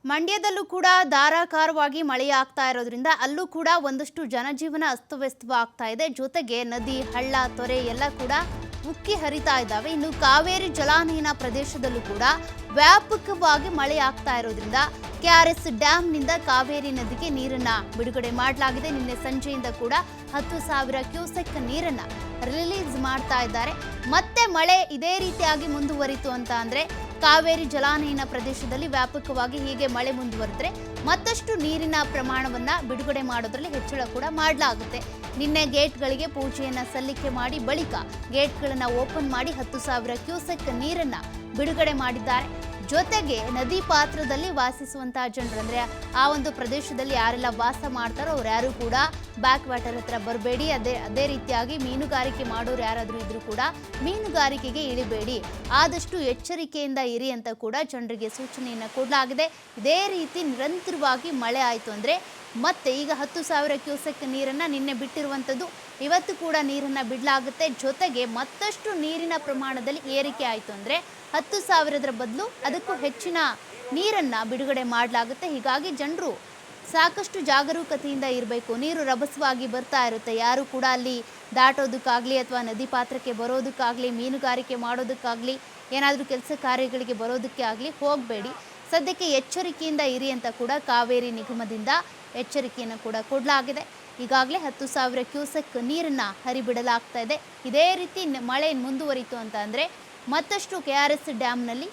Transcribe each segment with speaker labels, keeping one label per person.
Speaker 1: ಮಂಡ್ಯದಲ್ಲೂ ಕೂಡ ಧಾರಾಕಾರವಾಗಿ ಮಳೆಯಾಗ್ತಾ ಇರೋದ್ರಿಂದ ಅಲ್ಲೂ ಕೂಡ ಒಂದಷ್ಟು ಜನಜೀವನ ಅಸ್ತವ್ಯಸ್ತವಾಗ್ತಾ ಇದೆ. ಜೊತೆಗೆ ನದಿ, ಹಳ್ಳ, ತೊರೆ ಎಲ್ಲ ಕೂಡ ಉಕ್ಕಿ ಹರಿತಾ ಇದ್ದಾವೆ. ಇನ್ನು ಕಾವೇರಿ ಜಲಾನಯನ ಪ್ರದೇಶದಲ್ಲೂ ಕೂಡ ವ್ಯಾಪಕವಾಗಿ ಮಳೆ ಆಗ್ತಾ ಇರೋದ್ರಿಂದ ಕೆಆರ್ಎಸ್ ಡ್ಯಾಂನಿಂದ ಕಾವೇರಿ ನದಿಗೆ ನೀರನ್ನ ಬಿಡುಗಡೆ ಮಾಡಲಾಗಿದೆ. ನಿನ್ನೆ ಸಂಜೆಯಿಂದ ಕೂಡ 10,000 ಕ್ಯೂಸೆಕ್ ನೀರನ್ನ ರಿಲೀಸ್ ಮಾಡ್ತಾ ಇದ್ದಾರೆ. ಮತ್ತೆ ಮಳೆ ಇದೇ ರೀತಿಯಾಗಿ ಮುಂದುವರಿತು ಅಂತ ಅಂದ್ರೆ ಕಾವೇರಿ ಜಲಾನಯನ ಪ್ರದೇಶದಲ್ಲಿ ವ್ಯಾಪಕವಾಗಿ ಹೀಗೆ ಮಳೆ ಮುಂದುವರೆದ್ರೆ ಮತ್ತಷ್ಟು ನೀರಿನ ಪ್ರಮಾಣವನ್ನ ಬಿಡುಗಡೆ ಮಾಡೋದ್ರಲ್ಲಿ ಹೆಚ್ಚಳ ಕೂಡ ಮಾಡಲಾಗುತ್ತೆ. ನಿನ್ನೆ ಗೇಟ್ಗಳಿಗೆ ಪೂಜೆಯನ್ನ ಸಲ್ಲಿಕೆ ಮಾಡಿ ಬಳಿಕ ಗೇಟ್ಗಳನ್ನ ಓಪನ್ ಮಾಡಿ 10,000 ಕ್ಯೂಸೆಕ್ ನೀರನ್ನ ಬಿಡುಗಡೆ ಮಾಡಿದ್ದಾರೆ. ಜೊತೆಗೆ ನದಿ ಪಾತ್ರದಲ್ಲಿ ವಾಸಿಸುವಂತಹ ಜನರು ಅಂದ್ರೆ ಆ ಒಂದು ಪ್ರದೇಶದಲ್ಲಿ ಯಾರೆಲ್ಲ ವಾಸ ಮಾಡ್ತಾರೋ ಅವ್ರು ಯಾರು ಕೂಡ ಬ್ಯಾಕ್ ವಾಟರ್ ಹತ್ರ ಬರಬೇಡಿ. ಅದೇ ರೀತಿಯಾಗಿ ಮೀನುಗಾರಿಕೆ ಮಾಡೋರು ಯಾರಾದರೂ ಇದ್ರೂ ಕೂಡ ಮೀನುಗಾರಿಕೆಗೆ ಇಳಿಬೇಡಿ, ಆದಷ್ಟು ಎಚ್ಚರಿಕೆಯಿಂದ ಇರಿ ಅಂತ ಕೂಡ ಜನರಿಗೆ ಸೂಚನೆಯನ್ನು ಕೊಡಲಾಗಿದೆ. ಇದೇ ರೀತಿ ನಿರಂತರವಾಗಿ ಮಳೆ ಆಯಿತು ಅಂದರೆ ಮತ್ತೆ ಈಗ 10,000 ಕ್ಯೂಸೆಕ್ ನೀರನ್ನು ನಿನ್ನೆ ಬಿಟ್ಟಿರುವಂಥದ್ದು ಇವತ್ತು ಕೂಡ ನೀರನ್ನು ಬಿಡಲಾಗುತ್ತೆ. ಜೊತೆಗೆ ಮತ್ತಷ್ಟು ನೀರಿನ ಪ್ರಮಾಣದಲ್ಲಿ ಏರಿಕೆ ಆಯಿತು ಅಂದರೆ 10,000ರ ಬದಲು ಅದಕ್ಕೂ ಹೆಚ್ಚಿನ ನೀರನ್ನು ಬಿಡುಗಡೆ ಮಾಡಲಾಗುತ್ತೆ. ಹೀಗಾಗಿ ಜನರು ಸಾಕಷ್ಟು ಜಾಗರೂಕತೆಯಿಂದ ಇರಬೇಕು. ನೀರು ರಭಸವಾಗಿ ಬರ್ತಾ ಇರುತ್ತೆ, ಯಾರು ಕೂಡ ಅಲ್ಲಿ ದಾಟೋದಕ್ಕಾಗಲಿ ಅಥವಾ ನದಿ ಪಾತ್ರಕ್ಕೆ ಬರೋದಕ್ಕಾಗಲಿ, ಮೀನುಗಾರಿಕೆ ಮಾಡೋದಕ್ಕಾಗಲಿ, ಏನಾದರೂ ಕೆಲಸ ಕಾರ್ಯಗಳಿಗೆ ಬರೋದಕ್ಕೆ ಆಗಲಿ ಹೋಗಬೇಡಿ. ಸದ್ಯಕ್ಕೆ ಎಚ್ಚರಿಕೆಯಿಂದ ಇರಿ ಅಂತ ಕೂಡ ಕಾವೇರಿ ನಿಗಮದಿಂದ ಎಚ್ಚರಿಕೆಯನ್ನು ಕೂಡ ಕೊಡಲಾಗಿದೆ. ಈಗಾಗಲೇ 10,000 ಕ್ಯೂಸೆಕ್ ನೀರನ್ನು ಹರಿಬಿಡಲಾಗ್ತಾ ಇದೆ. ಇದೇ ರೀತಿ ಮಳೆ ಮುಂದುವರಿತು ಅಂತ ಅಂದರೆ ಮತ್ತಷ್ಟು ಕೆಆರ್ಎಸ್ ಡ್ಯಾಮ್ನಲ್ಲಿ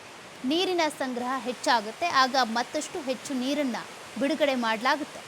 Speaker 1: ನೀರಿನ ಸಂಗ್ರಹ ಹೆಚ್ಚಾಗುತ್ತೆ. ಆಗ ಮತ್ತಷ್ಟು ಹೆಚ್ಚು ನೀರನ್ನು ಬಿಡುಗಡೆ ಮಾಡಲಾಗುತ್ತೆ.